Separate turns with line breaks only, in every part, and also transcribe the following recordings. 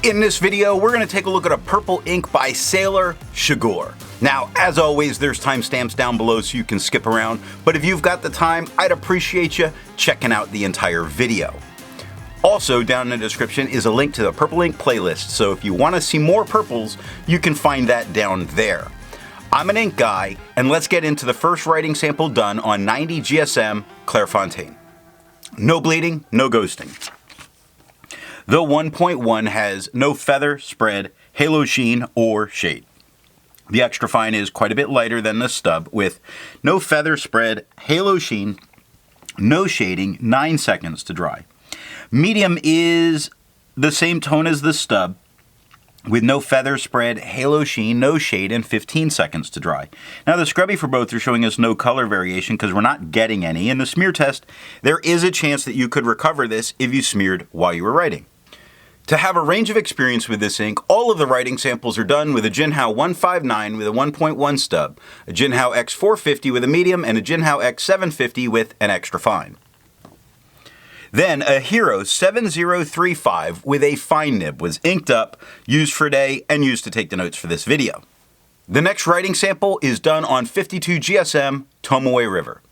In this video, we're going to take a look at a purple ink by Sailor Shigure. Now, as always, there's timestamps down below so you can skip around, but if you've got the time, I'd appreciate you checking out the entire video. Also, down in the description is a link to the purple ink playlist, so if you want to see more purples, you can find that down there. I'm an ink guy, and let's get into the first writing sample done on 90 GSM Clairfontaine. No bleeding, no ghosting. The 1.1 has no feather, spread, halo sheen, or shade. The extra fine is quite a bit lighter than the stub with no feather, spread, halo sheen, no shading, 9 seconds to dry. Medium is the same tone as the stub with no feather, spread, halo sheen, no shade, and 15 seconds to dry. Now the scrubby for both are showing us no color variation because we're not getting any. In the smear test, there is a chance that you could recover this if you smeared while you were writing. To have a range of experience with this ink, all of the writing samples are done with a Jinhao 159 with a 1.1 stub, a Jinhao X450 with a medium, and a Jinhao X750 with an extra fine. Then a Hero 7035 with a fine nib was inked up, used for a day, and used to take the notes for this video. The next writing sample is done on 52 GSM Tomoe River.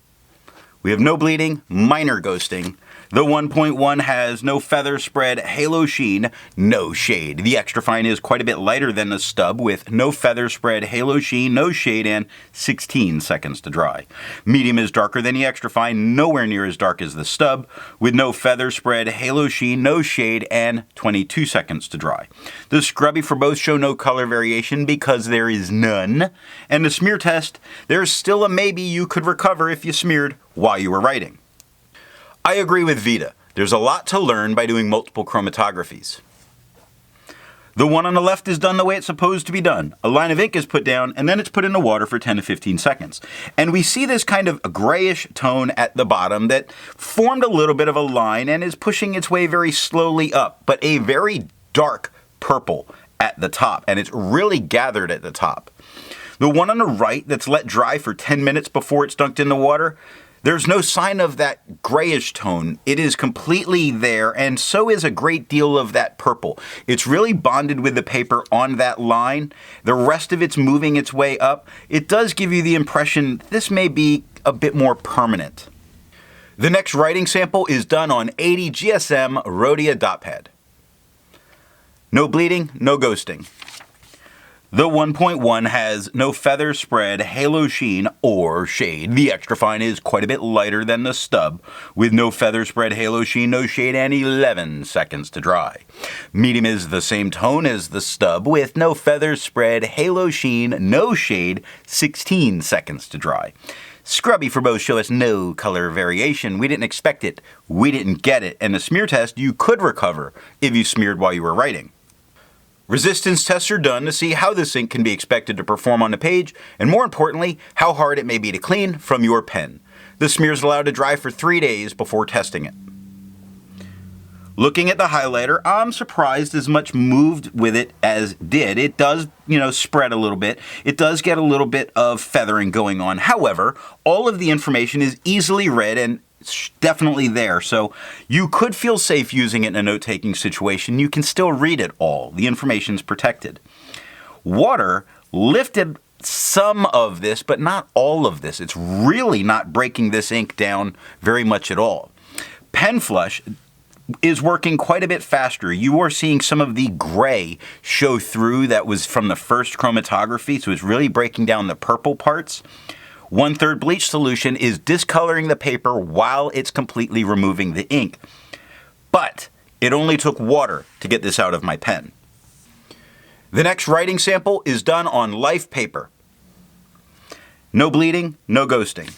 We have no bleeding, minor ghosting. The 1.1 has no feather, spread, halo sheen, no shade. The extra fine is quite a bit lighter than the stub with no feather, spread, halo sheen, no shade, and 16 seconds to dry. Medium is darker than the extra fine, nowhere near as dark as the stub, with no feather, spread, halo sheen, no shade, and 22 seconds to dry. The scrubby for both show no color variation because there is none. And the smear test, there's still a maybe you could recover if you smeared while you were writing. I agree with Vita. There's a lot to learn by doing multiple chromatographies. The one on the left is done the way it's supposed to be done. A line of ink is put down and then it's put in the water for 10 to 15 seconds. And we see this kind of grayish tone at the bottom that formed a little bit of a line and is pushing its way very slowly up, but a very dark purple at the top, and it's really gathered at the top. The one on the right that's let dry for 10 minutes before it's dunked in the water, there's no sign of that grayish tone. It is completely there, and so is a great deal of that purple. It's really bonded with the paper on that line. The rest of it's moving its way up. It does give you the impression this may be a bit more permanent. The next writing sample is done on 80 GSM Rhodia dot pad. No bleeding, no ghosting. The 1.1 has no feather, spread, halo sheen, or shade. The extra fine is quite a bit lighter than the stub, with no feather, spread, halo sheen, no shade, and 11 seconds to dry. Medium is the same tone as the stub, with no feather, spread, halo sheen, no shade, 16 seconds to dry. Scrubby for both show us no color variation. We didn't expect it, we didn't get it, and the smear test you could recover if you smeared while you were writing. Resistance tests are done to see how this ink can be expected to perform on the page, and more importantly, how hard it may be to clean from your pen. The smear is allowed to dry for 3 days before testing it. Looking at the highlighter, I'm surprised as much moved with it as did. It does, spread a little bit. It does get a little bit of feathering going on. However, all of the information is easily read and definitely there, so you could feel safe using it in a note-taking situation. You can still read it all. The information's protected. Water lifted some of this, but not all of this. It's really not breaking this ink down very much at all. Pen flush is working quite a bit faster. You are seeing some of the gray show through that was from the first chromatography, so it's really breaking down the purple parts. 1/3 bleach solution is discoloring the paper while it's completely removing the ink. But it only took water to get this out of my pen. The next writing sample is done on life paper. No bleeding, no ghosting.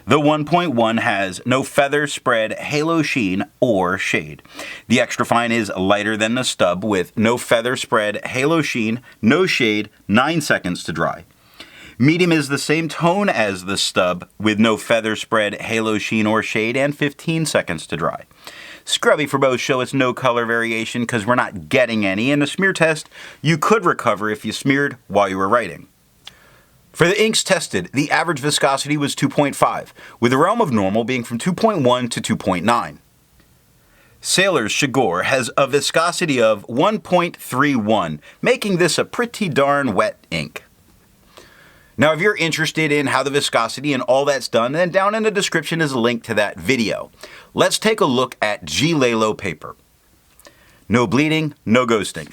The 1.1 has no feather, spread, halo sheen, or shade. The extra fine is lighter than the stub with no feather, spread, halo sheen, no shade, 9 seconds to dry. Medium is the same tone as the stub with no feather, spread, halo sheen, or shade, and 15 seconds to dry. Scrubby for both show us no color variation because we're not getting any. In the smear test, you could recover if you smeared while you were writing. For the inks tested, the average viscosity was 2.5, with the realm of normal being from 2.1 to 2.9. Sailor's Shigure has a viscosity of 1.31, making this a pretty darn wet ink. Now, if you're interested in how the viscosity and all that's done, then down in the description is a link to that video. Let's take a look at G-Lalo paper. No bleeding, no ghosting.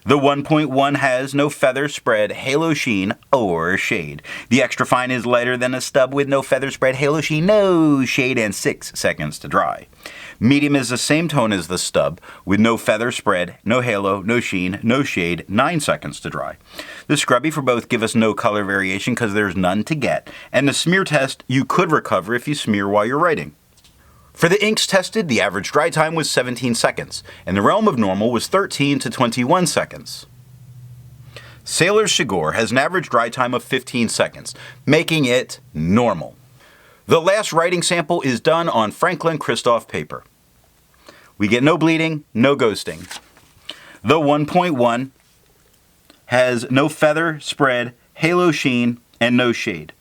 The 1.1 has no feather spread, halo sheen, or shade. The extra fine is lighter than a stub with no feather spread, halo sheen, no shade, and 6 seconds to dry. Medium is the same tone as the stub, with no feather spread, no halo, no sheen, no shade, 9 seconds to dry. The scrubby for both give us no color variation because there's none to get, and the smear test you could recover if you smear while you're writing. For the inks tested, the average dry time was 17 seconds, and the realm of normal was 13 to 21 seconds. Sailor's Shigure has an average dry time of 15 seconds, making it normal. The last writing sample is done on Franklin Christoph paper. We get no bleeding, no ghosting. The 1.1 has no feather spread, halo sheen, and no shade.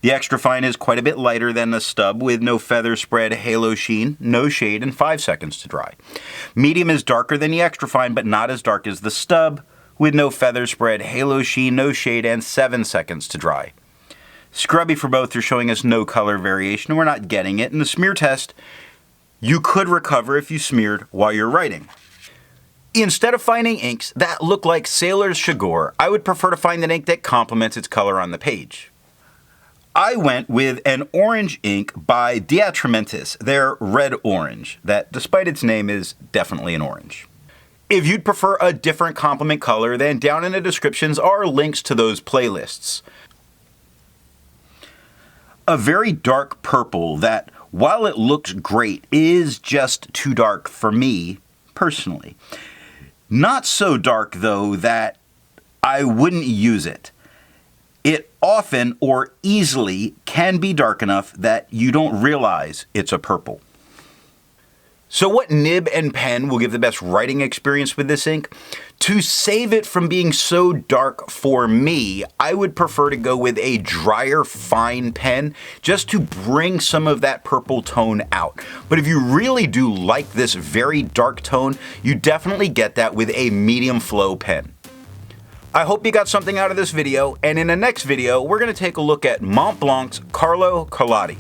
The extra fine is quite a bit lighter than the stub with no feather spread, halo sheen, no shade, and 5 seconds to dry. Medium is darker than the extra fine, but not as dark as the stub with no feather spread, halo sheen, no shade, and 7 seconds to dry. Scrubby for both are showing us no color variation. We're not getting it. In the smear test, you could recover if you smeared while you're writing. Instead of finding inks that look like Sailor's Shigure, I would prefer to find an ink that complements its color on the page. I went with an orange ink by Atramentis, their Red Orange, that despite its name is definitely an orange. If you'd prefer a different complement color, then down in the descriptions are links to those playlists. A very dark purple that, while it looks great, is just too dark for me, personally. Not so dark, though, that I wouldn't use it. It often or easily can be dark enough that you don't realize it's a purple. So what nib and pen will give the best writing experience with this ink? To save it from being so dark for me, I would prefer to go with a drier fine pen just to bring some of that purple tone out. But if you really do like this very dark tone, you definitely get that with a medium flow pen. I hope you got something out of this video, and in the next video, we're going to take a look at Mont Blanc's Carlo Carlotti.